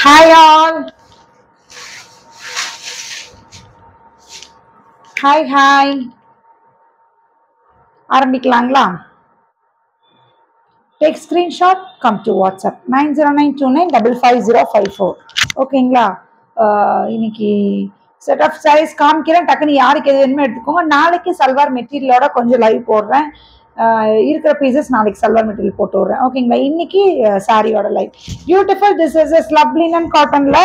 Hi all. Hi. ஆரம்பிக்கலாங்களா? Take screenshot, come to WhatsApp 9092955054. ஓகேங்களா? இன்னைக்கு செட் ஆஃப் சாரீஸ் காமிக்கிறேன். டக்குன்னு யாருக்கு எது வேணுமோ எடுத்துக்கோங்க. நாளைக்கு சல்வார் மெட்டீரியலோட கொஞ்சம் லைவ் போடுறேன். இருக்கிற பீசஸ் நாளைக்கு சல்வார் மெட்டீரியல் போட்டு விடுறேன். ஓகேங்களா? இன்னைக்கு சாரியோட live. Beautiful. This is slub linen காட்டன்ல,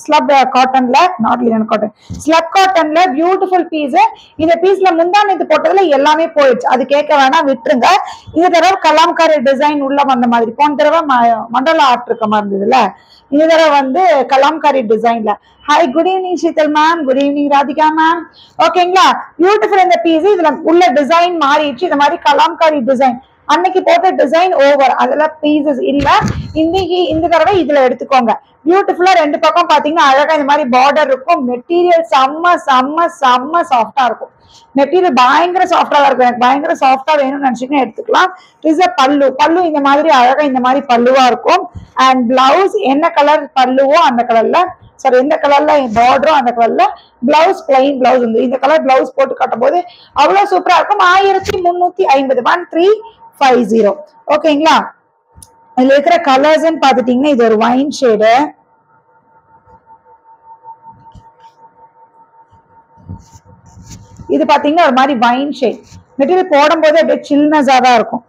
ஸ்லப் காட்டன்ல, நாட் லினன் காட்டன், ஸ்லப் காட்டன்ல பியூட்டிஃபுல் பீஸ். இந்த பீஸ்ல முந்தானத்து போட்டதுல எல்லாமே போயிடுச்சு. அது கேட்க வேணாம், விட்டுருங்க. இந்த தடவை கலாம்காரி டிசைன் உள்ள வந்த மாதிரி, போன தடவை மண்டல ஆர்ட் இருக்க மாதிரி இருந்ததுல, இந்த தடவை வந்து கலாம்காரி டிசைன்ல. Hi, good evening Sheetal ma'am, good evening Radhika ma'am. ஓகேங்களா? பியூட்டிஃபுல். இந்த பீஸ் இதுல உள்ள டிசைன் மாறிடுச்சு. இந்த மாதிரி கலாம்காரி டிசைன் அன்னைக்கு போட்ட டிசைன் ஓவர், அதுல பீசஸ் இல்ல. இன்னைக்கு இந்த தடவை இதுல எடுத்துக்கோங்க. பியூட்டிஃபுல்லா ரெண்டு பக்கம் பாத்தீங்கன்னா அழகா இந்த மாதிரி பார்டர் இருக்கும். மெட்டீரியல் செம்ம செம்ம செம்ம சாஃப்டா இருக்கும். மெட்டீரியல் பயங்கர சாஃப்டா இருக்கும். எனக்கு பயங்கர சாஃப்டா வேணும்னு நினைச்சீங்கன்னா எடுத்துக்கலாம். இஸ் அ பல்லு இந்த மாதிரி அழகா இந்த மாதிரி பல்லுவா இருக்கும். அண்ட் பிளவுஸ் என்ன கலர் பல்லுவோ அந்த கலர்ல, சாரி எந்த கலர்ல பார்டரோ அந்த கலர்ல பிளவுஸ், பிளைன் பிளவுஸ் வந்து இந்த கலர் பிளவுஸ் போட்டு கட்டும் போது அவ்வளவு சூப்பரா இருக்கும். 1350 1350. ஓகேங்களா? இதுல இருக்கிற கலர்ஸ் பாத்துட்டீங்கன்னா இது ஒரு வைன் ஷேடு, இது பாத்தீங்கன்னா ஒரு மாதிரி வைன் ஷேட். மெட்டீரியல் போடும் போது அப்படியே சில்னஸா தான் இருக்கும்.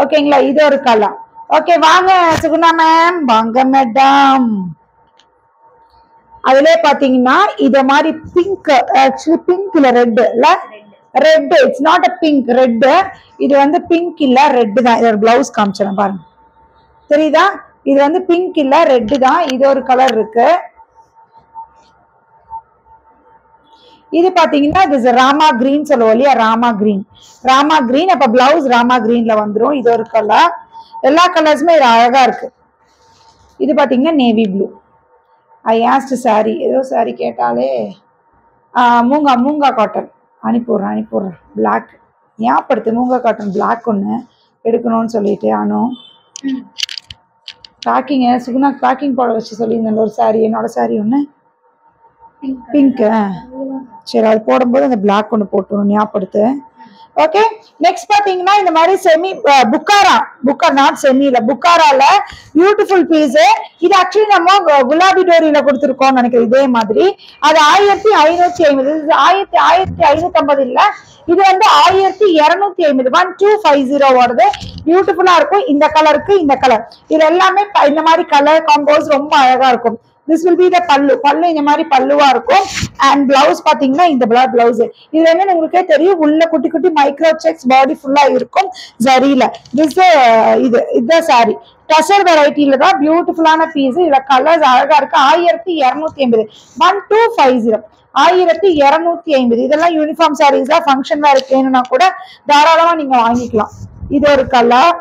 ஓகேங்களா? இது ஒரு கலர். ஓகே, வாங்க சுகுணா மேம், வாங்க மேடம். அதுல பாத்தீங்கன்னா இத மாதிரி பிங்க், ஆக்சுவலி பிங்க் இல்ல ரெட் இல்ல, red. It's not a pink, red. இது வந்து பிங்க் இல்ல ரெட் தான். இதோட பிளவுஸ் காமிச்சேன் பாருங்க, தெரியுதா? இது வந்து பிங்க் இல்ல ரெட் தான். இது ஒரு கலர் இருக்கு. இது பாத்தீங்கன்னா இது ராமா கிரீன் சொல்லுவோம் இல்லையா, ராமா கிரீன். அப்ப பிளவுஸ் ராமா கிரீன்ல வந்துரும். இது ஒரு கலர். எல்லா கலர்ஸுமே இது அழகா இருக்கு. இது பாத்தீங்கன்னா navy blue. I asked sorry, ஏதோ சாரி கேட்டாலே மூங்கா காட்டன் அனுப்பிடுறேன். பிளாக் ஞாபகப்படுத்து, மூங்கா காட்டன் பிளாக் ஒன்று எடுக்கணும்னு சொல்லிட்டு அனு பேக்கிங், சுகுணா பேக்கிங் போட வச்சு சொல்லியிருந்தேன் ஒரு சாரி, என்னோட சாரி ஒன்று பிங்க். சரி, அது போடும்போது அந்த பிளாக் ஒன்று போட்டுருணும், ஞாபகப்படுத்து. ஓகே, நெக்ஸ்ட் பாத்தீங்கன்னா இந்த மாதிரி செமி புக்காரா நாட் செமி இல்ல, புக்காரால பியூட்டிஃபுல் பீஸ். இது ஆக்சுவலி நம்ம குலாபி டோரியில கொடுத்துருக்கோம் நினைக்கிறேன். இதே மாதிரி அது 1550, 1550 இல்ல, இது வந்து 1250 1250 வருது. பியூட்டிஃபுல்லா இருக்கும். இந்த கலருக்கு இந்த கலர், இது எல்லாமே இந்த மாதிரி கலர் காம்போஸ் ரொம்ப அழகா இருக்கும். This will be the பல்லு இந்த மாதிரி பல்லுவா இருக்கும். அண்ட் பிளவுஸ் பாத்தீங்கன்னா இந்த பிளவுஸ் இது என்ன உங்களுக்கே தெரியும், உள்ள குட்டி குட்டி மைக்ரோ செக்ஸ் பாடி ஃபுல்லா இருக்கும் ஜரியில. இதுதான் சாரி. டசர் வெரைட்டில தான் பியூட்டிஃபுல்லான பீஸ். இதுல கலர்ஸ் அழகா இருக்கு. 1250 1250 1250. இதெல்லாம் யூனிஃபார்ம் சாரீஸ் தான். ஃபங்க்ஷன் வேற வேணும்னா கூட தாராளமா நீங்க வாங்கிக்கலாம். இது ஒரு கலர்.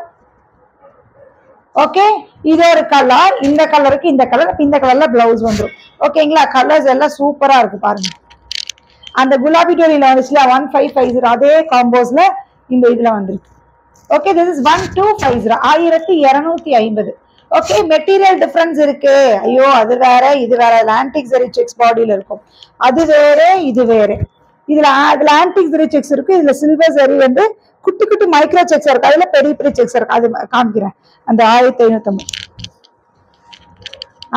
ஓகே, இது ஒரு கலர். இந்த கலருக்கு இந்த கலர், இந்த கலர்ல பிளவுஸ் வந்துடும். ஓகேங்களா? கலர்ஸ் எல்லாம் சூப்பரா இருக்கு பாருங்க. அந்த குலாபி டோரியில வந்துச்சுல 1550, அதே காம்போஸ்ல இந்த இதுல வந்துருக்கு. Okay, this is 1250 1250. Okay, material difference இருக்கு. ஐயோ, அது வேற இது வேற. ஆன்டிக் ஜரி செக்ஸ் பாடியில இருக்கும், அது வேற இது வேற. இதுல ஆன்டிக் ஜரி செக்ஸ் இருக்கு, இதுல சில்வர் ஜரி வந்து குட்டி குட்டி மைக்ரோ செக்ஸ் இருக்கு, அதுல பெரிய பெரிய செக்ஸ் இருக்கு. அது காமிக்கிறேன். அந்த 1550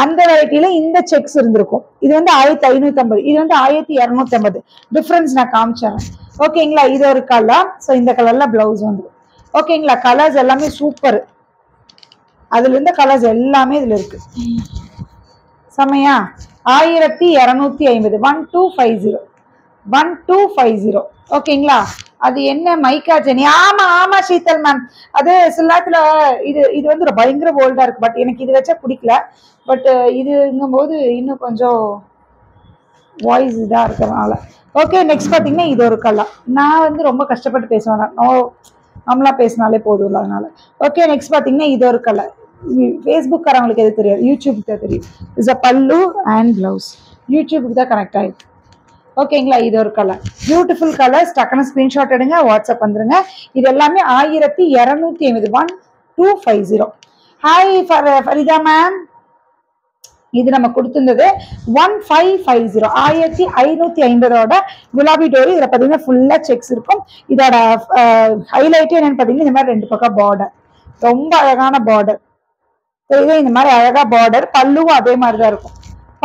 அந்த வெரைட்டில இந்த செக்ஸ் இருந்திருக்கும். இது வந்து 1550, இது வந்து 1250. டிஃபரன்ஸ் நான் காமிச்சேன். ஓகேங்களா? இது ஒரு கலர். ஸோ இந்த கலர்ல பிளவுஸ் வந்துடும். ஓகேங்களா? கலர்ஸ் எல்லாமே சூப்பர். அதுல இருந்த கலர்ஸ் எல்லாமே இதுல இருக்கு. செமையா? 1250 1250. ஓகேங்களா? அது என்ன மைக்கா ஜெனி? ஆமா சீதல் மேம். அது சில நேரத்துல இது வந்து பயங்கர போல்டா இருக்கு. பட் எனக்கு இது வச்சா பிடிக்கல. பட் இதுங்கும் போது இன்னும் கொஞ்சம் வாய்ஸ் இதா இருக்கிறதுனால. ஓகே, நெக்ஸ்ட் பாத்தீங்கன்னா இது ஒரு கலர். நான் வந்து ரொம்ப கஷ்டப்பட்டு பேசுவேன், நம்மளா பேசினாலே போதும் அதனால. ஓகே, நெக்ஸ்ட் பாத்தீங்கன்னா இது ஒரு கலர். ஃபேஸ்புக் காரங்களுக்கு எது தெரியாது, யூடியூபுக்கு தான் தெரியும். இஸ் அ பல்லு அண்ட் பிளவுஸ். யூடியூபுக்கு தான் கனெக்ட் ஆயிருக்கு. ஓகேங்களா? இது ஒரு கலர். Beautiful colours. டக்குனு ஸ்கிரீன்ஷாட் எடுங்க, வாட்ஸ்அப் வந்துருங்க. இது எல்லாமே 1250 1250. Hi Farida ma'am. இது நம்ம கொடுத்திருந்தது 1550 1550 குலாபி டோரி. இதுல பாத்தீங்கன்னா ஃபுல்லா செக்ஸ் இருக்கும். இதோட ஹைலைட் என்னன்னு பாத்தீங்கன்னா இந்த மாதிரி 2 பக்கம் பார்டர், ரொம்ப அழகான பார்டர். இந்த மாதிரி அழகா பார்டர். பல்லுவும் அதே மாதிரிதான் இருக்கும்.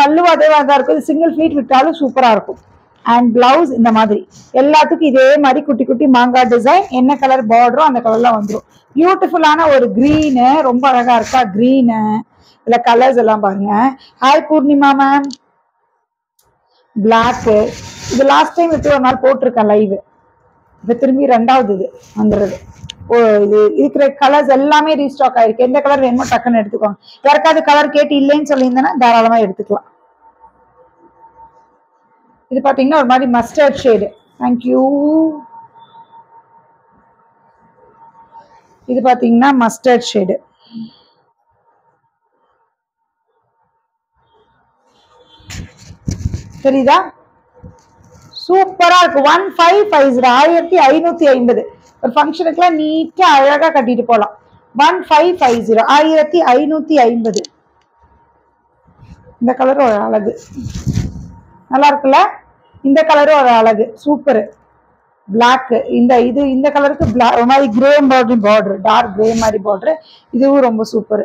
பல்லுவும் அதே மாதிரிதான் இருக்கும். சிங்கிள் ஃபிளீட் விட்டாலும் சூப்பரா இருக்கும். அண்ட் பிளவுஸ் இந்த மாதிரி எல்லாத்துக்கும் இதே மாதிரி குட்டி குட்டி மாங்காய் டிசைன். என்ன கலர் பார்டரோ அந்த கலர்ல வந்துடும். பியூட்டிஃபுல்லான ஒரு கிரீனு, ரொம்ப அழகா இருக்கா கிரீனு. இதுல கலர்ஸ் எல்லாம் பாருங்க. Hi Poornima ma'am. பிளாக்கு இது லாஸ்ட் டைம் ஒரு நாள் போட்டிருக்கேன் லைவ். இப்ப திரும்பி 2வது இது வந்துடுது. இது இருக்கிற கலர்ஸ் எல்லாமே ரீஸ்டாக் ஆயிருக்கு. எந்த கலர் வேணுமோ டக்குன்னு எடுத்துக்கோங்க. யாருக்காவது கலர் கேட்டு இல்லைன்னு சொல்லியிருந்தேன்னா தாராளமா எடுத்துக்கலாம். இது பாத்தீங்கன்னா ஒரு மாதிரி மஸ்டர்ட் ஷேடு. தேங்க்யூ. இது பாத்தீங்கன்னா மஸ்டர்ட் ஷேடு. தெரியுதா? சூப்பரா இருக்கு. 1550 1550 ஒரு ஃபங்க்ஷனுக்குலாம் நீட்டா அழகா கட்டிட்டு போலாம். 1550 1550. இந்த கலர் ஒரு அழகு, நல்லா இருக்குல்ல? இந்த கலரும் ஒரு அழகு, சூப்பர். பிளாக் இந்த கலருக்கு ஒரு மாதிரி கிரே மாதிரி பார்டர், டார்க் கிரே மாதிரி பார்டர். இதுவும் ரொம்ப சூப்பர்.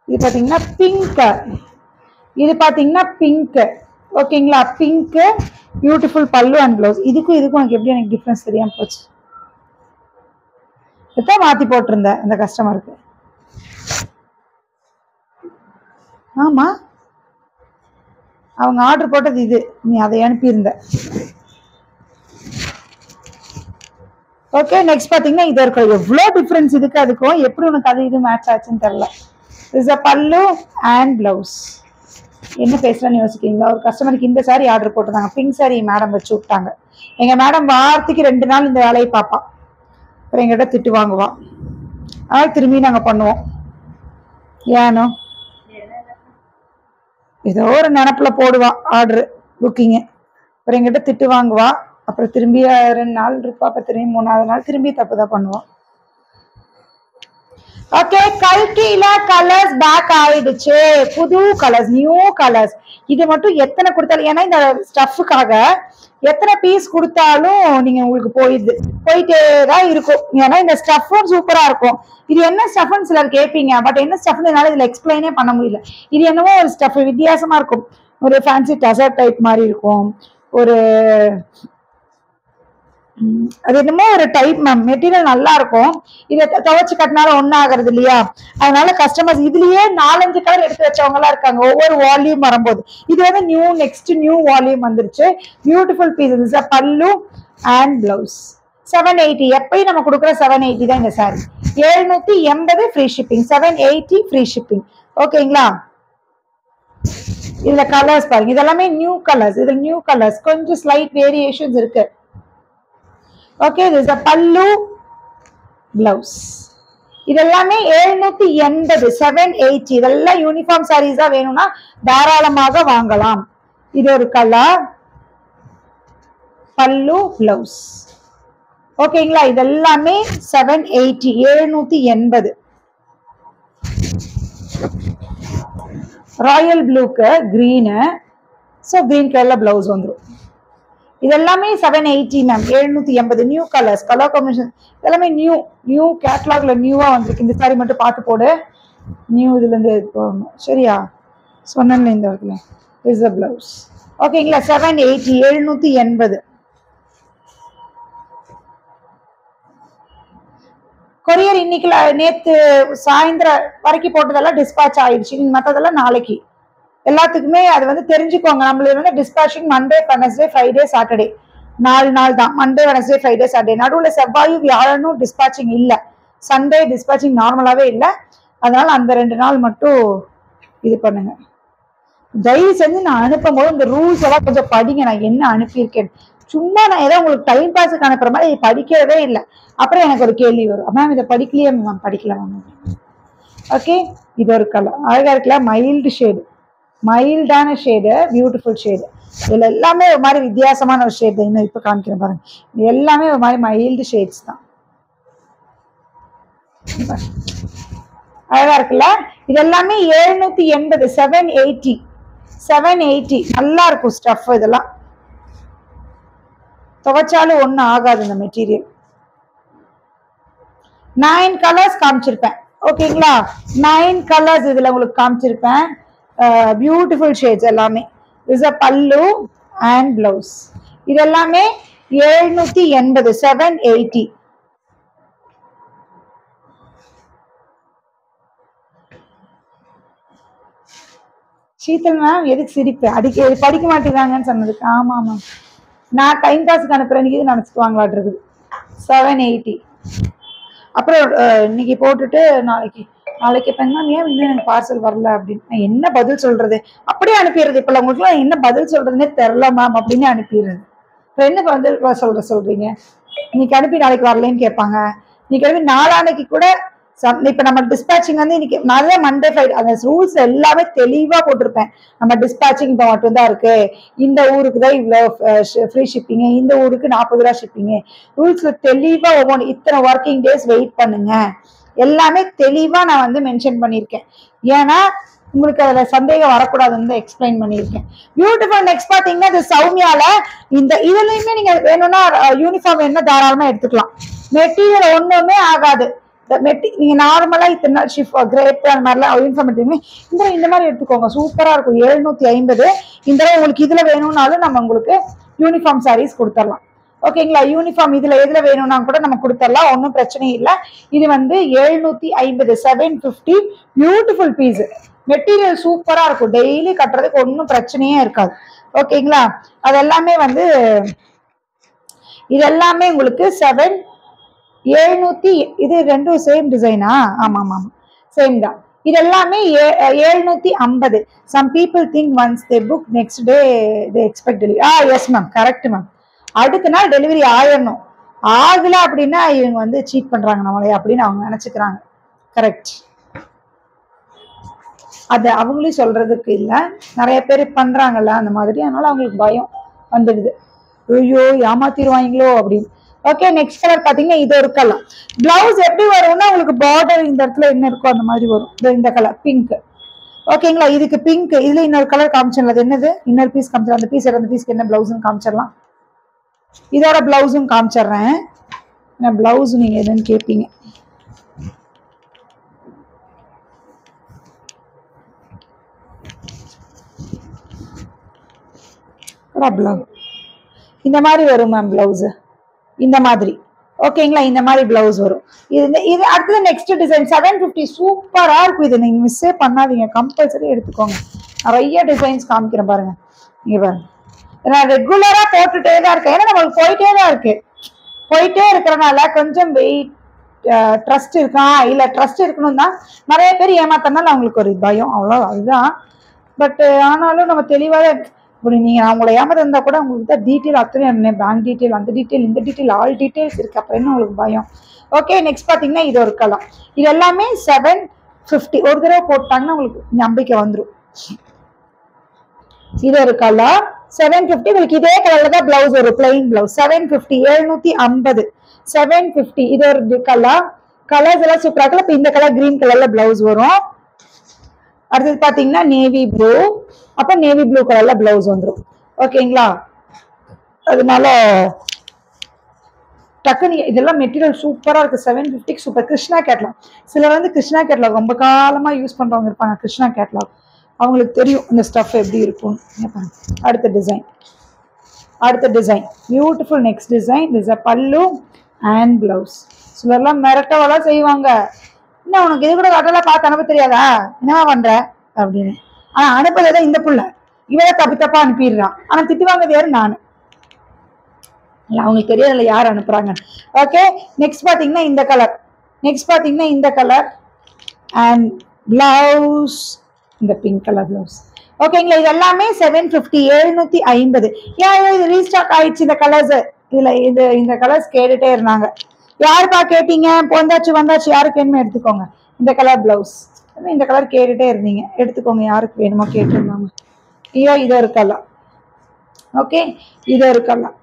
இது பாத்தீங்கன்னா பிங்க். இது பாத்தீங்கன்னா பிங்க். ஓகேங்களா? பிங்க் பியூட்டிஃபுல் பல்லு அண்ட் பிளவுஸ். இதுக்கும் எனக்கு எப்படி எனக்கு டிஃபரன்ஸ் தெரியாம போச்சு. இதான் மாத்தி போட்டிருந்தேன் அந்த கஸ்டமருக்கு. ஆமா, அவங்க ஆர்டர் போட்டது இது, நீ அதை அனுப்பியிருந்த. ஓகே, நெக்ஸ்ட் பாத்தீங்கன்னா இது இருக்கும். எவ்வளவு டிஃபரன்ஸ் இதுக்கு அதுக்கும், எப்படி உனக்கு அது இது மேட்ச் ஆச்சுன்னு தெரியல. இஸ் அ பல்லு அண்ட் பிளவுஸ். என்ன பேசுறேன்னு யோசிக்கிறீங்களா? ஒரு கஸ்டமருக்கு இந்த சாரி ஆர்டர் போட்டிருந்தாங்க. பிங்க் சாரி மேடம் வச்சு விட்டாங்க. எங்க மேடம் வாரத்துக்கு 2 நாள் இந்த வேலையை பார்ப்பா. அப்புறம் எங்கிட்ட திட்டு வாங்குவா. அதனால திரும்பி நாங்க பண்ணுவோம். ஏனோ ஏதோ ஒரு நினப்புல போடுவா ஆர்டரு புக்கிங்கு. அப்புறம் எங்கிட்ட திட்டு வாங்குவா. அப்புறம் திரும்பி 2 நாள் இருப்பா. அப்புறம் திரும்பி 3வது நாள் திரும்பி தப்புதான் பண்ணுவோம். ஓகே, கல்கில கலர்ஸ் பேக் ஆயிடுச்சு. புது கலர்ஸ், நியூ கலர்ஸ். இது மட்டும் எத்தனை கொடுத்தாலும், ஏன்னா இந்த ஸ்டஃபுக்காக எத்தனை பீஸ் கொடுத்தாலும் நீங்க உங்களுக்கு போயிட்டேதான் இருக்கும். ஏன்னா இந்த ஸ்டஃபும் சூப்பரா இருக்கும். இது என்ன ஸ்டஃப்னு சிலர் கேட்பீங்க. பட் என்ன ஸ்டஃப்னு என்னால இதுல எக்ஸ்பிளைனே பண்ண முடியல. இது என்னவோ ஒரு ஸ்டஃப் வித்தியாசமா இருக்கும். ஒரு ஃபேன்சி டசர்ட் டைப் மாதிரி இருக்கும். ஒரு அது என்னமோ ஒரு டைப் மேம். மெட்டீரியல் நல்லா இருக்கும். இதை துவைச்சு கட்டினாலும் ஒன்னும் ஆகுறது இல்லையா? அதனால கஸ்டமர்ஸ் இதுலயே 4-5 கலர் எடுத்து வச்சவங்க எல்லாம் இருக்காங்க. ஒவ்வொரு வால்யூம் வரும்போது இது வந்து நெக்ஸ்ட் நியூ வால்யூம் வந்துருச்சு. Beautiful pieces. பல்லு அண்ட் பிளவுஸ் 780. எப்பயும் நம்ம கொடுக்குற 780 தான் இந்த sorry. 780 free shipping. 780 free shipping. ஓகேங்களா? இதுல கலர்ஸ் பாருங்க. இதெல்லாமே நியூ கலர்ஸ். இதுல நியூ கலர்ஸ் கொஞ்சம் ஸ்லைட் வேரியேஷன்ஸ் இருக்கு. Okay, this is a pallu blouse. இதெல்லாமே 780 780. இதெல்லாம் யூனிஃபார்ம் சாரீஸா வேணும்னா தாராளமாக வாங்கலாம். இது ஒரு கலர். பல்லு பிளவுஸ். ஓகேங்களா? இதெல்லாமே 780 780. ராயல் ப்ளூக்கு கிரீனு. ஸோ கிரீன் கலர்ல பிளவுஸ் வந்துடும். இதெல்லாமே 780 ma'am. 780 new colours, colour combination இதெல்லாமே நியூ கேட்லாக்ல நியூவா வந்திருக்கு. இந்த சாரி மட்டும் பார்த்து போடு. நியூ இதுல இருந்து போகணும். சரியா? சொன்னேன் இந்த இடத்துல. Is a blouse. ஓகேங்களா? 780 780. கொரியர் இன்னைக்கு நேத்து சாயந்தரம் வரைக்கும் போட்டதெல்லாம் டிஸ்பேச் ஆயிடுச்சு. மற்றதெல்லாம் நாளைக்கு. எல்லாத்துக்குமே அது வந்து தெரிஞ்சுக்கோங்க. நம்மளுக்கு வந்து dispatching Monday Wednesday Friday Saturday 4 நாள் தான். Monday Wednesday Friday Saturday. நடுவில் செவ்வாயும் வியாழனும் டிஸ்பேச்சிங் இல்லை. சண்டே டிஸ்பேச்சிங் நார்மலாவே இல்லை. அதனால அந்த 2 நாள் மட்டும் இது பண்ணுங்க. தயவு செஞ்சு நான் அனுப்பும் போது இந்த ரூல்ஸ் எல்லாம் கொஞ்சம் படிங்க. நான் என்ன அனுப்பியிருக்கேன் சும்மா நான் ஏதோ உங்களுக்கு டைம் பாஸுக்கு அனுப்புற மாதிரி படிக்கவே இல்லை. அப்புறம் எனக்கு ஒரு கேள்வி வரும், மேம் இதை படிக்கலையே மேம். படிக்கல மேம். ஓகே, இது ஒரு கலர் அழகா இருக்குல்ல. மைல்டு ஷேடு, மைல்டான ஷேடு, பியூட்டிஃபுல் ஷேடு. இதுல எல்லாமே ஒரு மாதிரி வித்தியாசமான ஒரு ஷேட். இன்னும் இப்ப காமிக்கிறேன் பாருங்க. இது எல்லாமே ஒரு மாதிரி மைல்டு ஷேட்ஸ் தான். அழகா இருக்குல்ல. இது எல்லாமே 780, 780 நல்லா இருக்கும் ஸ்டஃப். இதெல்லாம் துவைச்சாலும் ஒன்றும் ஆகாது இந்த மெட்டீரியல். 9 கலர்ஸ் காமிச்சிருப்பேன். ஓகேங்களா, 9 கலர்ஸ் இதுல உங்களுக்கு காமிச்சிருப்பேன். பியூட்டிஃபுல் ஷேட்ஸ் எல்லாமே. இஸ் அ பல்லு அண்ட் பிளவுஸ். இது எல்லாமே 780, 780. சீத்தல் மேம் எதுக்கு சிரிப்பு? அடிக்க படிக்க மாட்டேங்கிறாங்கன்னு சொன்னதுக்கு. ஆமா ஆமா, நான் டைம் பாஸ்க்கு அனுப்புறேன் நினைச்சுக்குவாங்களாட்டு இருக்குது. 780. அப்புறம் இன்னைக்கு போட்டுட்டு நாளைக்கு இப்போ மேம் ஏன் இன்னும் எனக்கு பார்சல் வரல அப்படின்னு நான் என்ன பதில் சொல்றது? அப்படியே அனுப்பிடுறது. இப்போ உங்களுக்குலாம் என்ன பதில் சொல்றதுன்னே தெரில மேம் அப்படின்னு அனுப்பிடுறது. இப்போ என்ன பதில் சொல்றீங்க? இன்னைக்கு அனுப்பி நாளைக்கு வரலன்னு கேட்பாங்க. இன்னைக்கு அனுப்பி நாளானைக்கு கூட. இப்ப நம்ம டிஸ்பேச்சிங் வந்து இன்னைக்கு நிறைய மண்டே ஃப்ரைடே அந்த ரூல்ஸ் எல்லாமே தெளிவா போட்டிருப்பேன். நம்ம டிஸ்பேச்சிங் இப்போ மட்டும்தான் இருக்கு. இந்த ஊருக்கு தான் இவ்வளவு ஃப்ரீ ஷிப்பிங், இந்த ஊருக்கு 40 ரூபா ஷிப்பிங். ரூல்ஸ்ல தெளிவா ஒவ்வொன்று இத்தனை ஒர்க்கிங் டேஸ் வெயிட் பண்ணுங்க எல்லாமே தெளிவா நான் வந்து மென்ஷன் பண்ணியிருக்கேன். ஏன்னா உங்களுக்கு அதுல சந்தேகம் வரக்கூடாதுன்னு எக்ஸ்பிளைன் பண்ணியிருக்கேன். பியூட்டிஃபுல். நெக்ஸ்ட் பாத்தீங்கன்னா இது சௌமியால இந்த இதுலயுமே நீங்க வேணும்னா யூனிஃபார்ம் வேணும்னா தாராளமா எடுத்துக்கலாம். மெட்டீரியல் ஒண்ணுமே ஆகாது. நீங்க நார்மலா இத்தனை நாள் ஷிஃப்ட் கிரேப் அந்த மாதிரிலாம் யூனிஃபார்ம் எடுத்துக்கோங்க. இந்த மாதிரி எடுத்துக்கோங்க, சூப்பரா இருக்கும். 750. இந்த உங்களுக்கு இதுல வேணும்னாலும் நம்ம உங்களுக்கு யூனிஃபார்ம் சாரீஸ் கொடுத்துடலாம். ஓகேங்களா, யூனிஃபார்ம் இதுல எதுல வேணும்னா கூட நம்ம கொடுத்துடலாம், ஒன்றும் பிரச்சனை இல்லை. இது வந்து 750, 750. Beautiful piece. மெட்டீரியல் சூப்பரா இருக்கும். டெய்லி கட்டுறதுக்கு ஒன்றும் பிரச்சனையே இருக்காது. ஓகேங்களா, அது எல்லாமே வந்து இது எல்லாமே உங்களுக்கு 700. இது ரெண்டும் சேம் டிசைனா? ஆமா ஆமா சேம் தான். இது எல்லாமே 750. Some people think once they book next day they expect delivery. Yes ma'am, correct ma'am. அடுத்த நாள் டெலிவரி ஆயிடணும். ஆகல அப்படின்னா இவங்க வந்து சீட் பண்றாங்க நம்மளே அப்படின்னு அவங்க நினைச்சுக்கிறாங்க. கரெக்ட். அது அவங்களையும் சொல்றதுக்கு இல்லை, நிறைய பேர் பண்றாங்கல்ல அந்த மாதிரி. அதனால அவங்களுக்கு பயம் வந்துடுது, ஐயோ ஏமாத்திடுவாங்களோ அப்படின்னு. ஓகே, நெக்ஸ்ட் கலர் பாத்தீங்கன்னா இது ஒரு கலர். பிளவுஸ் எப்படி வரும்னா உங்களுக்கு பார்டர் இந்த இடத்துல என்ன இருக்கோ அந்த மாதிரி வரும். இந்த கலர் பிங்க். ஓகேங்களா, இதுக்கு பிங்க். இதுல இன்னொரு கலர் காமிச்சிடலாம். அது என்னது? இன்னொரு பீஸ் காமிச்சிடலாம். அந்த பீஸ் அந்த பீஸ்க்கு என்ன பிளவுஸ்ன்னு காமிச்சிடலாம். இதோட பிளவுஸும் காமிச்சிடுறேன். பிளவுஸ் நீங்க எதுன்னு கேட்பீங்க. இந்த மாதிரி வரும் மேம் பிளவுஸ். இந்த மாதிரி. ஓகேங்களா, இந்த மாதிரி பிளவுஸ் வரும். இது அடுத்தது நெக்ஸ்ட் டிசைன் 750. சூப்பரா இருக்கும். இது நீங்க மிஸ்ஸே பண்ணாதீங்க, கம்பல்சரி எடுத்துக்கோங்க. நிறைய டிசைன்ஸ் காமிக்கிறேன் பாருங்க. இங்க பாருங்க, நான் ரெகுலரா போட்டுட்டே தான் இருக்கேன். ஏன்னா நம்மளுக்கு போயிட்டே இருக்கிறனால கொஞ்சம் வெயிட் ட்ரஸ்ட் இருக்கா இல்ல ட்ரஸ்ட் இருக்கணும் தான். நிறைய பேர் ஏமாத்தனால அவங்களுக்கு ஒரு பயம், அவ்வளோ அதுதான். பட் ஆனாலும் நம்ம தெளிவாக இப்படி நீங்க அவங்கள ஏமாத்த இருந்தா கூட உங்களுக்கு தான் டீட்டெயில் அத்தனை பேங்க் டீட்டெயில், அந்த டீட்டெயில், இந்த டீட்டெயில், ஆல் டீட்டெயில்ஸ் இருக்கு. அப்புறம் என்ன உங்களுக்கு பயம்? ஓகே, நெக்ஸ்ட் பாத்தீங்கன்னா இது ஒரு கலர். இது எல்லாமே 750. ஒரு தடவை போட்டாங்கன்னா உங்களுக்கு நம்பிக்கை வந்துடும். இது ஒரு கலர் 750. உங்களுக்கு இதே கலர்ல தான் பிளவுஸ் ஒரு பிளைன் பிளவுஸ் 750. 750, 750. இது ஒரு கலர். கலர்ஸ் எல்லாம் சூப்பரா இருக்கு. இப்ப இந்த கலர் கிரீன் கலர்ல பிளவுஸ் வரும். அடுத்தது பாத்தீங்கன்னா நேவி ப்ளூ. அப்ப நேவி ப்ளூ கலர்ல பிளவுஸ் வந்துடும். ஓகேங்களா, அதனால டக்குனு இதெல்லாம் மெட்டீரியல் சூப்பரா இருக்கு. 750 சூப்பர். கிருஷ்ணா கேட்லாக். சிலர் வந்து கிருஷ்ணா கேட்லாக் ரொம்ப காலமா யூஸ் பண்றவங்க இருப்பாங்க. கிருஷ்ணா கேட்லாக் அவங்களுக்கு தெரியும் இந்த ஸ்டஃப் எப்படி இருக்கும். அடுத்த design beautiful. Next design is a பல்லு அண்ட் பிளவுஸ். சிலர்லாம் மிரட்டவெல்லாம் செய்வாங்க. என்ன உனக்கு இது கூட கட்டெல்லாம் பார்த்து அனுப்ப தெரியாதா, என்னவா பண்ற அப்படின்னு. ஆனா அனுப்புறத இந்த புள்ள இவரை தப்பா அனுப்பிடுறான். ஆனா திட்டு வாங்குறது யாரு? நானு. அவங்களுக்கு தெரியல யார் அனுப்புறாங்க. ஓகே, நெக்ஸ்ட் பாத்தீங்கன்னா இந்த கலர் அண்ட் பிளவுஸ் இந்த பிங்க் கலர் பிளவுஸ். ஓகேங்களா, இது எல்லாமே 750. 750. ஏன் இது ரீஸ்டாக் ஆயிடுச்சு இந்த கலர்ஸ்? இந்த கலர்ஸ் கேட்டுட்டே இருந்தாங்க. யாருப்பா கேட்டீங்க? வந்தாச்சு யாருக்கு வேணுமோ எடுத்துக்கோங்க. இந்த கலர் பிளவுஸ். இந்த கலர் கேட்டுட்டே இருந்தீங்க, எடுத்துக்கோங்க. யாருக்கு வேணுமோ கேட்டுருந்தாங்க. இது ஒரு கலர். ஓகே, இது ஒரு கலர்.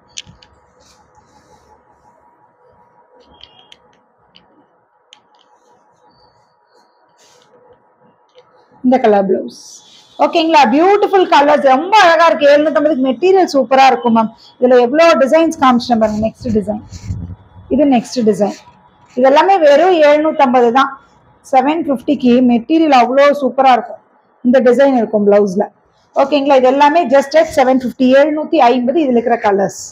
இந்த கலர் பிளவுஸ். ஓகேங்களா, பியூட்டிஃபுல் கலர்ஸ், ரொம்ப அழகா இருக்கு. 750 மெட்டீரியல் சூப்பரா இருக்கும் மேம். இதுல எவ்வளவு டிசைன்ஸ் காமிச்சிட்டேன் பாருங்க. நெக்ஸ்ட் டிசைன், இது நெக்ஸ்ட் டிசைன். இதெல்லாமே வெறும் 750 தான். 750க்கு மெட்டீரியல் அவ்வளோ சூப்பரா இருக்கும். இந்த டிசைன் இருக்கும் பிளவுஸ்ல. ஓகேங்களா, இது எல்லாமே ஜஸ்ட் அட் 750, 750. இதுல இருக்கிற கலர்ஸ்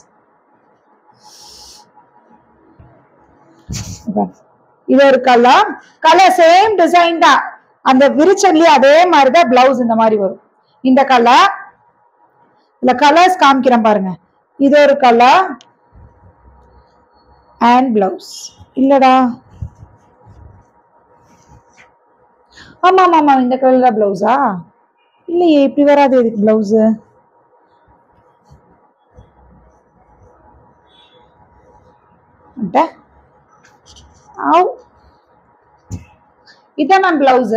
இது ஒரு கலர். கலர் சேம் டிசைன் தான். அந்த விரிச்சல்லையே அதே மாதிரிதான் பிளவுஸ் இந்த மாதிரி வரும். இந்த கலர், இந்த கலர்ஸ் காமிக்கிறேன் பாருங்க. இது ஒரு கலர் அண்ட் பிளவுஸ். இல்லடா, ஆமா ஆமா ஆமா, இந்த கலர் தான் பிளவுஸா? இல்லையே, இப்படி வராது. இதுக்கு பிளவுஸ் இதான் மேம் பிளவுஸ்.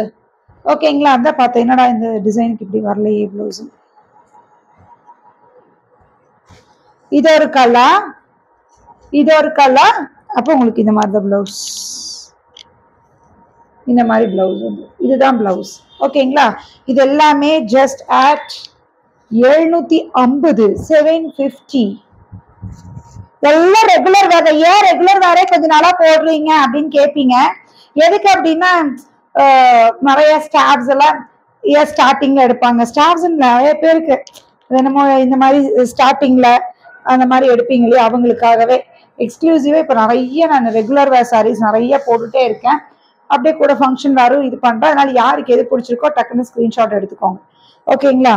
ஓகேங்களா, அதான் பார்த்தேன். என்னடா இந்த டிசைனுக்கு இப்படி வரலையே பிளவுஸ். இது ஒரு கலர், இது ஒரு கலர். அப்போ உங்களுக்கு இந்த மாதிரி தான் பிளவுஸ். இந்த மாதிரி பிளவுஸ் வந்து இதுதான் பிளவுஸ். ஓகேங்களா, இது எல்லாமே ஜஸ்ட் அட் 750, 750. எல்லாம் ரெகுலர் வேற. ஏன் ரெகுலர் வேற கொஞ்ச நாளா போடுறீங்க அப்படின்னு கேட்பீங்க. எதுக்கு அப்படின்னா நிறைய ஸ்டாஃப்ஸ் எல்லாம் ஏன் ஸ்டார்டிங்ல எடுப்பாங்க. ஸ்டாஃப்ஸ் நிறைய பேருக்கு என்னமோ இந்த மாதிரி ஸ்டார்டிங்ல அந்த மாதிரி எடுப்பீங்க இல்லையா, அவங்களுக்காகவே எக்ஸ்க்ளூசிவா இப்ப நிறைய நான் ரெகுலர் வேர் சாரீஸ் நிறைய போட்டுட்டே இருக்கேன். அப்படியே கூட ஃபங்க்ஷன் வேறும் இது பண்றேன். அதனால யாருக்கு எது பிடிச்சிருக்கோ டக்குன்னு ஸ்கிரீன்ஷாட் எடுத்துக்கோங்க. ஓகேங்களா,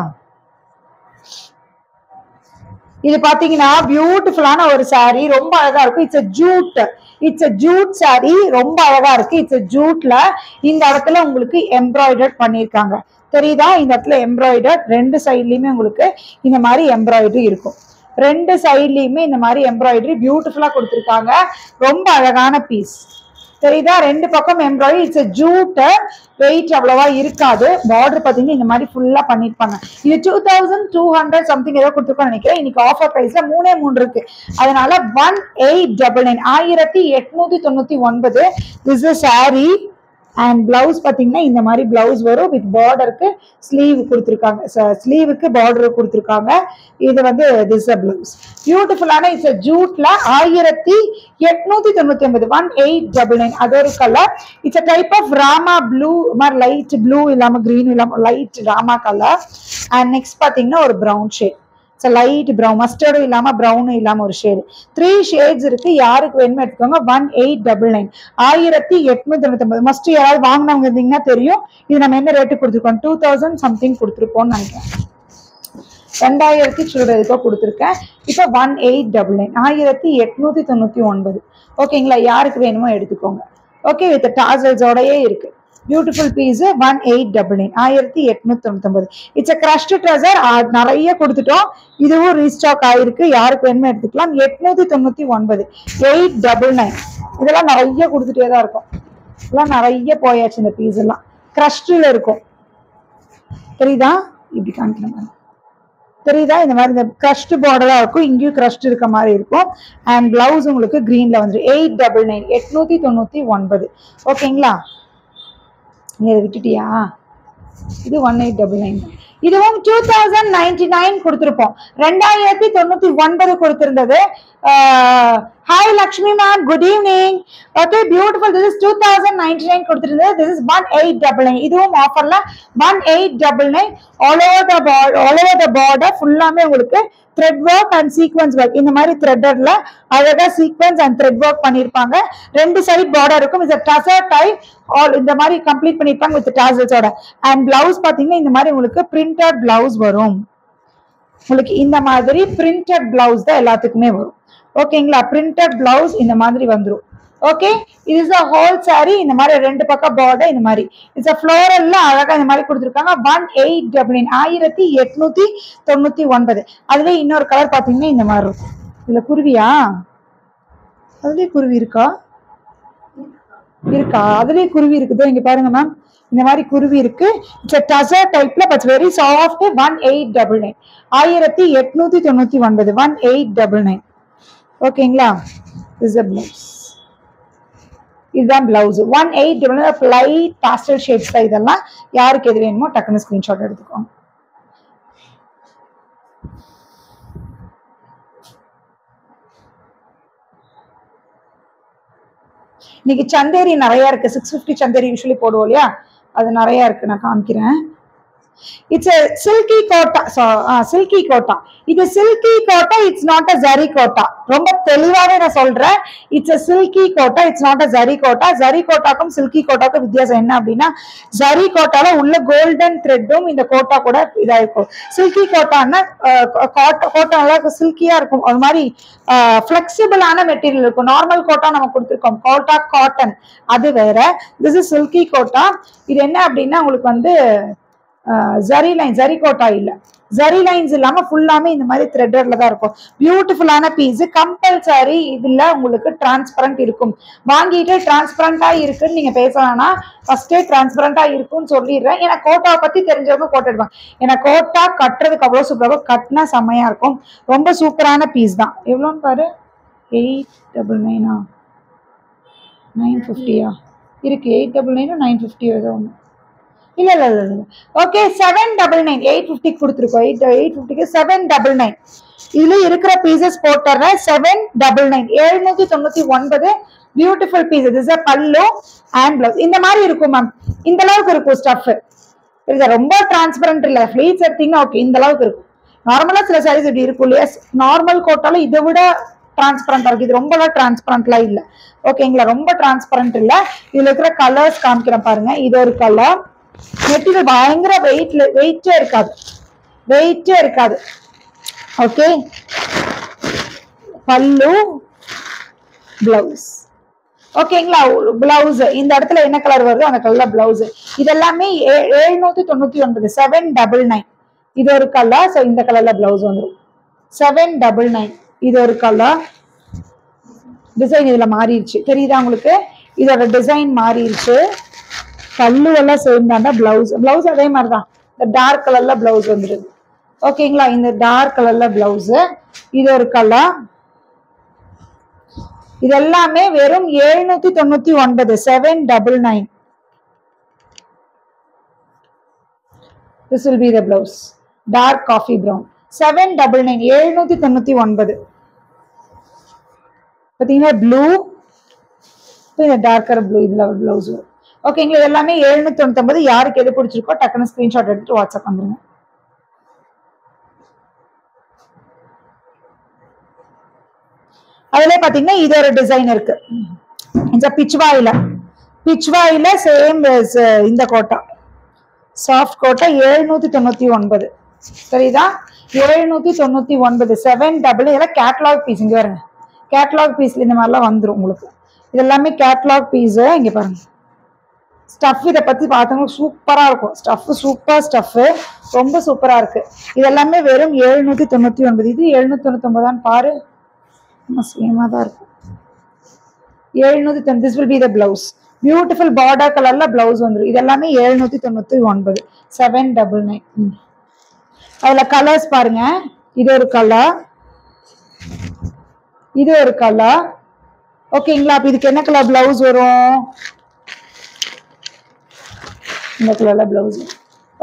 இது பாத்தீங்கன்னா பியூட்டிஃபுல்லான ஒரு சாரீ, ரொம்ப அழகா இருக்கும். It's jute, it's jute sari, ரொம்ப அழகா இருக்கு. இட்ஸ் ஜூட்ல இந்த இடத்துல உங்களுக்கு எம்ப்ராய்டர்ட் பண்ணிருக்காங்க. தெரியுதா? இந்த இடத்துல எம்ப்ராய்டர்ட், ரெண்டு சைட்லயுமே உங்களுக்கு இந்த மாதிரி எம்ப்ராய்டரி இருக்கும். ரெண்டு சைட்லயுமே இந்த மாதிரி எம்ப்ராய்டரி பியூட்டிஃபுல்லா கொடுத்துருக்காங்க. ரொம்ப அழகான பீஸ். தெரியுதா? ரெண்டு பக்கம் எம்ப்ராய்டரி. இட்ஸ் ஜூட், வெயிட் அவ்வளவா இருக்காது. பார்டர் பாத்தீங்கன்னா இந்த மாதிரி ஃபுல்லா பண்ணிருப்பாங்க. இது 2200 சம்திங் ஏதோ கொடுத்துருக்கோம் நினைக்கிறேன். இன்னைக்கு ஆஃபர் பிரைஸ்ல 3 இருக்கு. அதனால 1899, 1899. This is sorry and blouse பாத்தீங்கன்னா இந்த மாதிரி பிளவுஸ் வரும். வித் பார்டருக்கு ஸ்லீவ் கொடுத்துருக்காங்க, ஸ்லீவுக்கு பார்டர் கொடுத்துருக்காங்க. இது வந்து திஸ் பிளவுஸ் பியூட்டிஃபுல்லான இட்ஸ் ஜூட்ல 1899, 1899. அது ஒரு colour. It's type of Rama blue, மாதிரி லைட் ப்ளூ இல்லாம கிரீன் இல்லாம light Rama colour. And next பாத்தீங்கன்னா ஒரு ப்ரௌன் ஷேட், லைட் ப்ரௌன், மஸ்டர்டும் இல்லாம ப்ரௌனும் இல்லாம ஒரு ஷேடு. 3 ஷேட்ஸ் இருக்கு. யாருக்கு வேணுமோ எடுத்துக்கோங்க. 1899, 1899. மஸ்ட் யாராவது வாங்கினவங்க இருந்தீங்கன்னா தெரியும். இது நம்ம என்ன ரேட்டு கொடுத்துருக்கோம்? 2000 சம்திங் கொடுத்துருப்போம்னு நினைக்கிறேன். 2000 சில்லறைக்கோ கொடுத்துருக்கேன். இப்போ 1899, 1899. ஓகேங்களா, யாருக்கு வேணுமோ எடுத்துக்கோங்க. ஓகே, வித் டாசல்ஸோடயே இருக்கு. Beautiful piece. 1899, 1899. It's crushed treasure. நிறைய கொடுத்துட்டோம். இதுவும் ரீஸ்டாக் ஆயிருக்கு. யாருக்கு வேணுமோ எடுத்துக்கலாம். 899, 899. இதெல்லாம் நிறைய கொடுத்துட்டே தான் இருக்கும். இதெல்லாம் நிறைய போயாச்சு. இந்த பீஸ் எல்லாம் கிரஷ்டில் இருக்கும். தெரியுதா? இப்படி காமிக்கணும். தெரியுதா? இந்த மாதிரி இந்த கிரஷ்ட் பார்டரா இருக்கும். இங்கேயும் கிரஷ்ட் இருக்க மாதிரி இருக்கும். அண்ட் பிளவுஸ் உங்களுக்கு கிரீன்ல வந்துடும். 899, 899. ஓகேங்களா, நீ அதை விட்டுட்டியா? இது 1899. இதுவும் 2099 கொடுத்திருப்போம். 2099 கொடுத்திருந்தது. Hi Lakshmi ma'am, good evening. Okay, beautiful. This is 2099 கொடுத்திருந்தது. This is 1899. இதுவும் ஆஃபர்ல 1899. ஆல் ஓவர் த பார்டர் ஃபுல்லாமே உங்களுக்கு thread work and sequence work. இந்த மாதிரி த்ரெட்டர்ல அழகா சீக்வன்ஸ் அண்ட் த்ரெட் ஒர்க் பண்ணிருப்பாங்க. ரெண்டு சைட் பார்டர் இருக்கும். இது டசர் டைப் ஆல் இந்த மாதிரி கம்ப்ளீட் பண்ணிருப்பாங்க வித் டாசல்ஸோட. அண்ட் பிளவுஸ் பாத்தீங்கன்னா இந்த மாதிரி உங்களுக்கு பிரிண்டட் பிளவுஸ் வரும். உங்களுக்கு இந்த மாதிரி பிரிண்டட் பிளவுஸ் தான் எல்லாத்துக்குமே வரும். ஓகேங்களா, பிரிண்டட் பிளவுஸ் இந்த மாதிரி வந்துடும். ஓகே, இது இஸ் a whole saree. இந்த மாதிரி ரெண்டு பக்கம் பார்டர் இந்த மாதிரி இட்ஸ் a floral அழகா இந்த மாதிரி கொடுத்துருக்காங்க. 1899, 1899. அதுல இன்னொரு கலர் பாத்தீங்கன்னா இந்த மாதிரி இருக்கும். இதுல குருவியா? அதுலயே குருவி இருக்கா? அதுலயே குருவி இருக்குது. இங்க பாருங்க மேம், இந்த மாதிரி குருவி இருக்கு. இட்ஸ் டசர் டைப்ல பட் வெரி சாஃப்ட். 1899, 1899, 1899. ஓகேங்களா, this is a blouse. இதுதான் பிளவுஸ் 1800 லைட் பாஸ்டல் ஷேட்ஸ் தான் இதெல்லாம். யாருக்கு எது வேணுமோ டக்குன்னு ஸ்கிரீன்ஷாட் எடுத்துக்கோங்க. இன்னைக்கு சந்தேரி நிறைய இருக்கு. 650 சந்தேரி யூஸ்வலி போடுவோம் இல்லையா, அது நிறைய இருக்கு. நான் காமிக்கிறேன். It's a silky gota. silky gota. இது silky gota, it's not a zari gota. ரொம்ப தெளிவாவே நான் சொல்றேன், it's a silky gota, it's not a zari gota. zari கோட்டாக்கும் silky கோட்டாக்கும் வித்தியாசம் என்ன அப்படின்னா, zari கோட்டால உள்ள கோல்டன் த்ரெட்டும் இந்த கோட்டா கூட இதா இருக்கும். silky கோட்டான்னா கோட்டா நல்லா சில்கியா இருக்கும், அது மாதிரி பிளெக்சிபிளான மெட்டீரியல் இருக்கும். நார்மல் கோட்டா நம்ம கொடுத்துருக்கோம், கோட்டா காட்டன், அது வேற. This is silky gota. இது என்ன அப்படின்னா உங்களுக்கு வந்து ஜரி லைன், ஜரி கோட்டா இல்ல, ஜரி லைன்ஸ் இல்லாம ஃபுல்லாமே இந்த மாதிரி த்ரெட்டர்ல தான் இருக்கும். பியூட்டிஃபுல்லான பீஸ். கம்பல்சரி இதுல உங்களுக்கு டிரான்ஸ்பரண்ட் இருக்கும். வாங்கிட்டு டிரான்ஸ்பரண்டா இருக்குன்னு நீங்க பேசலாம்னா ஃபர்ஸ்டே டிரான்ஸ்பரண்டா இருக்கும்னு சொல்லிடுறேன். ஏன்னா கோட்டாவை பத்தி தெரிஞ்சவங்க கோட்டா எடுப்பாங்க. ஏன்னா கோட்டா கட்டுறதுக்கு அவ்வளவு சூப்பராக, கட்டினா செம்மையா இருக்கும். ரொம்ப சூப்பரான பீஸ் தான். எவ்வளோன்னு பாரு, 899 950 இருக்கு. 899 950 ஏதோ ஒன்று. இல்ல இல்ல இல்ல இல்ல ஓகே, 799 850 கொடுத்துருக்கோம். 850க்கு 799. இதுல இருக்கிற பீசஸ் போட்டுறேன். 799 799 பியூட்டிஃபுல் பீஸ். திஸ் இஸ் பல்லு அண்ட் பிளவுஸ். இந்த மாதிரி இருக்கும் மேம், இந்த அளவுக்கு இருக்கும் ஸ்டஃப். இது ரொம்ப டிரான்ஸ்பரண்ட் இல்ல, ஃபிளீட்ஸ் எடுத்தீங்கன்னா ஓகே இந்த அளவுக்கு இருக்கும். நார்மலா சில சாரீஸ் இப்படி இருக்கும் இல்லையா, நார்மல் கோட்டால இதை விட டிரான்ஸ்பரண்டா இருக்கு. இது ரொம்ப டிரான்ஸ்பரண்ட்லாம் இல்ல, ஓகேங்களா, ரொம்ப டிரான்ஸ்பரண்ட் இல்ல. இதுல இருக்கிற கலர்ஸ் காமிக்கிறேன் பாருங்க. இது ஒரு கலர். மெட்டீரியல் பயங்கர வெயிட்டே இருக்காது. ஓகே, பல்லு பிளவுஸ். ஓகேங்களா, பிளவுஸ் இந்த இடத்துல என்ன கலர் வருதோ அந்த கலர்ல பிளவுஸ். இதெல்லாமே 799 799. இது ஒரு கலர். ஸோ இந்த கலர்ல பிளவுஸ் வந்துடும். 799. இது ஒரு கலர். டிசைன் இதுல மாறிடுச்சு, தெரியுதா உங்களுக்கு? இதோட டிசைன் மாறிடுச்சு. பல்லு எல்லாம் சேர்ந்தாண்டா பிளவுஸ் அதே மாதிரிதான். இந்த டார்க் கலர்ல பிளவுஸ் வந்துடுது. ஓகேங்களா, இந்த டார்க் கலர்ல பிளவுஸ். இது ஒரு கலர். இதெல்லாமே வெறும் 799 799. This will be the blouse. Dark coffee brown. 799 799. பாத்தீங்கன்னா ப்ளூ, இந்த டார்க்கர் ப்ளூ, இதுல பிளவுஸ் வரும். ஓகேங்களா, எல்லாமே 799. யாருக்கு எது பிடிச்சிருக்கோ டக்குன்னு ஸ்கிரீன்ஷாட் எடுத்துட்டு வாட்ஸ்அப் வந்துருங்க. அதுல பாத்தீங்கன்னா இது ஒரு டிசைன் இருக்கு. இந்த பிச்வாயில சேம் இந்த கோட்டா, சாஃப்ட் கோட்டா 799. சரிதா, 799 799. இதெல்லாம் கேட்டலாக் பீஸ். இங்க பாருங்க, கேட்டலாக் பீஸ்ல இந்த மாதிரிலாம் வந்துடும் உங்களுக்கு. இதெல்லாமே கேட்டலாக் பீஸ். இங்க பாருங்க ஸ்டஃப். இதை பத்தி பார்த்தவங்க சூப்பரா இருக்கும். ஸ்டஃப் சூப்பர் ஸ்டஃப், ரொம்ப சூப்பரா இருக்கு. இதெல்லாமே வெறும் 799. இது 799 பாரு, சேமா தான் இருக்கும். 790. This will be the blouse. Beautiful border கலர்ல பிளவுஸ் வந்துடும். இதெல்லாமே 799 799. அதுல கலர்ஸ் பாருங்க. இது ஒரு கலர், இது ஒரு கலர். ஓகேங்களா, அப்ப இதுக்கு என்ன கலர் பிளவுஸ் வரும்? இந்த கலர்ல பிளவுஸ்.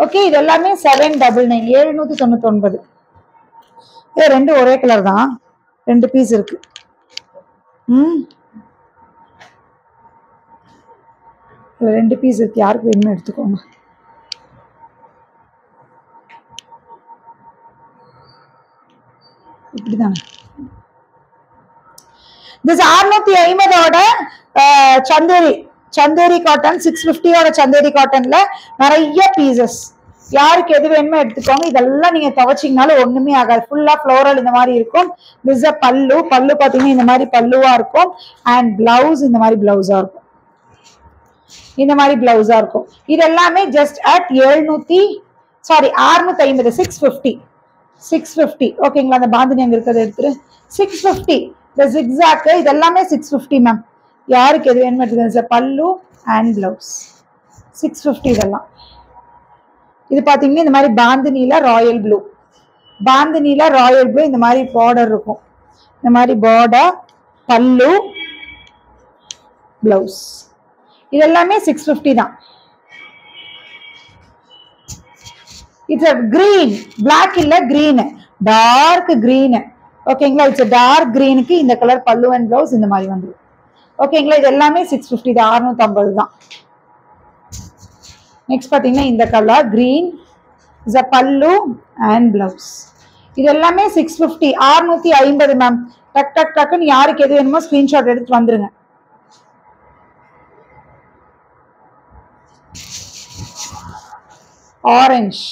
ஓகே, இது எல்லாமே 799 799. ரெண்டு ஒரே கலர் தான், ரெண்டு பீஸ் இருக்கு. ரெண்டு பீஸ் இருக்கு, யாருக்கு வேணும்னு எடுத்துக்கோங்க. இப்படிதானே. திஸ் 650 சந்தேரி காட்டன் 650 சந்தேரி காட்டன்ல நிறைய பீசஸ். யாருக்கு எது வேணுமோ எடுத்துக்கோங்க. இதெல்லாம் நீங்க துவைச்சிங்கனாலும் ஒண்ணுமே ஆகாது. ஃபுல்லா ஃப்ளோரல் இந்த மாதிரி இருக்கும். திஸ் பல்லு பாத்தீங்கன்னா இந்த மாதிரி பல்லுவா இருக்கும். அண்ட் பிளவுஸ் இந்த மாதிரி பிளவுஸா இருக்கும். இந்த மாதிரி பிளவுஸா இருக்கும். இது எல்லாமே ஜஸ்ட் அட் 650 650. ஓகேங்களா, அந்த பாந்தினி அங்க இருக்கிறத எடுத்துரு. 650. இந்த ஜிக்ஸாக் இதெல்லாமே 650 மேம். யாருக்கு எது வேணுமோ எடுத்துக்கோங்க. பல்லு அண்ட் பிளவுஸ் 650. இதெல்லாம் இது பாத்தீங்கன்னா இந்த மாதிரி பாந்தினில ராயல் ப்ளூ, இந்த மாதிரி பார்டர் இருக்கும். இந்த மாதிரி பார்டர், பல்லு பிளவுஸ். இது எல்லாமே 650 தான். இட்ஸ் கிரீன், பிளாக் இல்ல கிரீன், டார்க் கிரீன். ஓகேங்களா, இட்ஸ் டார்க் கிரீனுக்கு இந்த கலர் பல்லு அண்ட் பிளவுஸ் இந்த மாதிரி வந்துடும். ஓகேங்களா, இது எல்லாமே 650 தான், 650 தான். நெக்ஸ்ட் பாத்தீங்கன்னா இந்த கலர் கிரீன் இஸ் a பல்லு அண்ட் பிளவுஸ். இது எல்லாமே 650, 650 மேம். டக் டக் டக்குன்னு யாருக்கு எது வேணுமோ ஸ்கிரீன்ஷாட் எடுத்து வந்துருங்க. ஆரஞ்சு,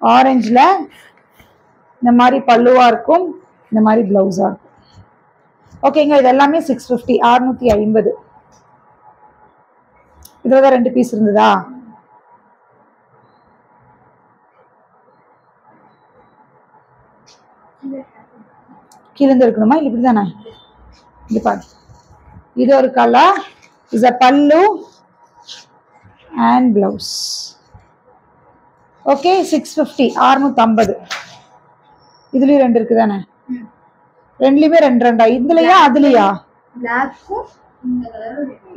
ஆரஞ்சுல இந்த மாதிரி பல்லுவா இருக்கும், இந்த மாதிரி பிளவுஸா இருக்கும். ஓகேங்க, இது எல்லாமே 650, 650. இதுலதான் 2 பீஸ் இருந்ததா? கீழே இருக்கணுமா இல்லை இப்படிதானே? இது பாரு, இது ஒரு கலர் இஸ் a பல்லு அண்ட் பிளவுஸ். ஓகே, 650, 650. இதுலயும் 2 இருக்குதானே? ரெண்டுலயுமே 2 இதுலயா அதுலயா?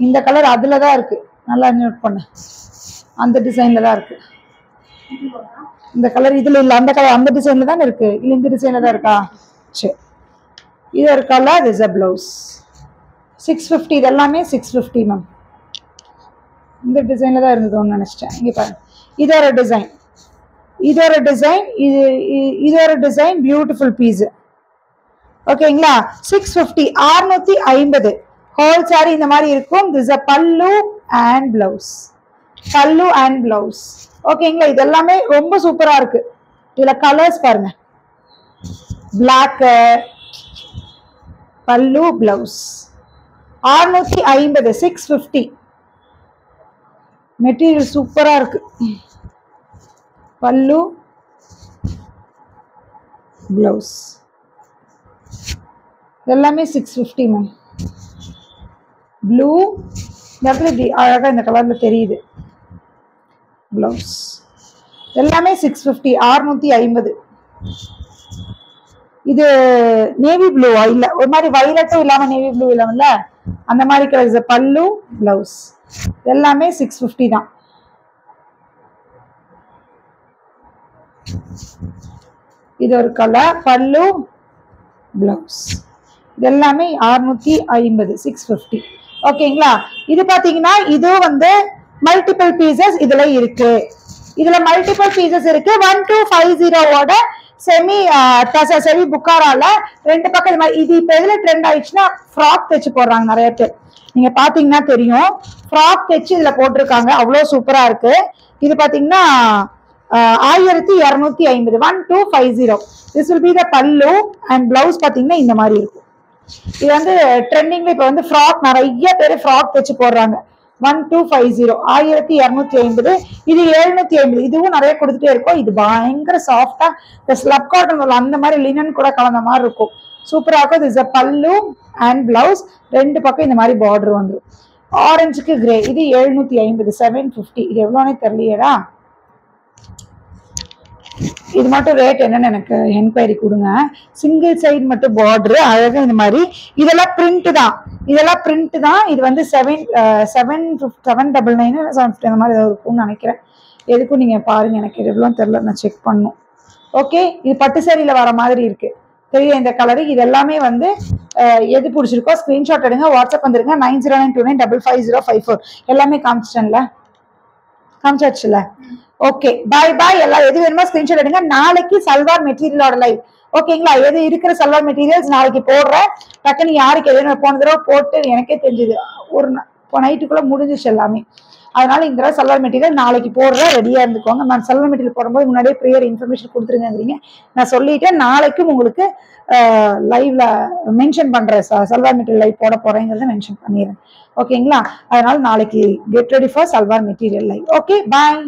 இந்த கலர் அதுலதான் இருக்கு, நல்லா நோட் பண்ண. அந்த டிசைன்ல தான் இருக்கு. இந்த கலர் இதுல இல்ல, அந்த கலர் அந்த டிசைன்ல தான் இருக்கு. இல்ல இந்த டிசைன்ல தான் இருக்கா? சரி, இது ஒரு கலர் இஸ் a பிளவுஸ். 650. இது எல்லாமே 650 மேம். இந்த டிசைன்ல தான் இருந்ததுன்னு நினைச்சிட்டேன். இங்க பாருங்க, இது ஒரு டிசைன், இது ஒரு டிசைன், இது ஒரு டிசைன், பியூட்டிஃபுல் பீஸ். ஓகேங்களா, 650, 650 ஹோல் சாரி இந்த மாதிரி இருக்கும். திஸ் a பல்லு அண்ட் பிளவுஸ், பல்லு அண்ட் பிளவுஸ். ஓகேங்களா, இது எல்லாமே ரொம்ப சூப்பரா இருக்கு. இதுல கலர்ஸ் பாருங்க, பிளாக் பல்லு பிளவுஸ். 650, 650. மெட்டீரியல் சூப்பரா இருக்கு. பல்லு பிளவுஸ் எல்லாமே 650 மேம். ப்ளூ இந்த இடத்துல இப்படி அழகா இந்த கலர்ல தெரியுது. பிளவுஸ் எல்லாமே 650, 650. இது நேவி ப்ளூவா? இல்ல, ஒரு மாதிரி வயலட்டும் இல்லாம நேவி ப்ளூ இல்லாமல்ல, அந்த மாதிரி கலர். பல்லு பிளவுஸ் எல்லாமே 650 தான். இது ஒரு கலர், பல்லு பிளவுஸ். இது எல்லாமே 650, 650. ஓகேங்களா, இது பாத்தீங்கன்னா இது வந்து மல்டிபிள் பீசஸ் இதுல இருக்கு. இதுல மல்டிபிள் பீசஸ் இருக்கு. 1250 செமி செமி புக்காரால 2 பக்கம் இது மாதிரி. இது இப்ப எதுல ட்ரெண்ட் ஆயிடுச்சுன்னா ஃப்ராக் தைச்சு போடுறாங்க நிறைய பேர். நீங்க பாத்தீங்கன்னா தெரியும், ஃப்ராக் தைச்சு இதுல போட்டிருக்காங்க. அவ்வளவு சூப்பரா இருக்கு. இது பாத்தீங்கன்னா 1250, 1250. This will be the pallu and blouse பாத்தீங்கன்னா இந்த மாதிரி இருக்கும். இது வந்து ட்ரெண்டிங்ல இப்ப வந்து ஃப்ராக் நிறைய பேர் ஃப்ராக் தைச்சு போடுறாங்க. 1250, 1250. இது 750. இதுவும் நிறைய கொடுத்துட்டே இருக்கும். இது பயங்கர சாஃப்டா இந்த ஸ்லப் காட்டன் அந்த மாதிரி லினன் கூட கலந்த மாதிரி இருக்கும். சூப்பரா இருக்கும். இது பல்லு அண்ட் பிளவுஸ். 2 பக்கம் இந்த மாதிரி பார்டர் வந்துடும். ஆரஞ்சுக்கு கிரே. இது 750, 750. இது எவ்வளோனே தெரியலையடா. இது மட்டும் ரேட் என்னன்னு எனக்கு என்கொயரி கொடுங்க. சிங்கிள் சைடு மட்டும் பார்டர் அழகா இந்த மாதிரி. இதெல்லாம் பிரிண்ட் தான், இதெல்லாம் பிரிண்ட் தான். இது வந்து 799 750 அந்த மாதிரி இருக்கும்னு நினைக்கிறேன். எதுக்கும் நீங்க பாருங்க, எனக்கு எவ்வளோ தெரியல, நான் செக் பண்ணும். ஓகே, இது பட்டு சாரியில வர மாதிரி இருக்கு. தெரியுது இந்த கலரு. இது எல்லாமே வந்து எது பிடிச்சிருக்கோ ஸ்கிரீன்ஷாட் எடுங்க, வாட்ஸ்அப் வந்துருங்க. 9092955054 எல்லாமே காமிச்சிட்டேன்ல, காமிச்சாச்சுல. ஓகே, பாய் பாய். எல்லாம் எது வேணுமோ ஸ்கிரீன்ஷாட் எடுங்க. நாளைக்கு சல்வார் மெட்டீரியலோட லைவ். ஓகேங்களா, எது இருக்கிற சல்வார் மெட்டீரியல்ஸ் நாளைக்கு போடுறேன். டக்குன்னு யாருக்கு எது போன தடவை போட்டு எனக்கே தெரிஞ்சுது, ஒரு நைட்டுக்குள்ள முடிஞ்சிச்சு எல்லாமே. அதனால இந்த தடவை சல்வார் மெட்டீரியல் நாளைக்கு போடுறேன், ரெடியா இருந்துக்கோங்க. நான் சல்வார் மெட்டீரியல் போடும்போது முன்னாடியே ப்ரேயர் இன்ஃபர்மேஷன் கொடுத்துருங்கிறீங்க. நான் சொல்லிட்டேன், நாளைக்கும் உங்களுக்கு லைவ்ல மென்ஷன் பண்றேன். சல்வார் மெட்டீரியல் லைவ் போட போறேங்கிறத மென்ஷன் பண்ணிடுறேன். ஓகேங்களா, அதனால நாளைக்கு get ready for salwar material live. Okay, bye.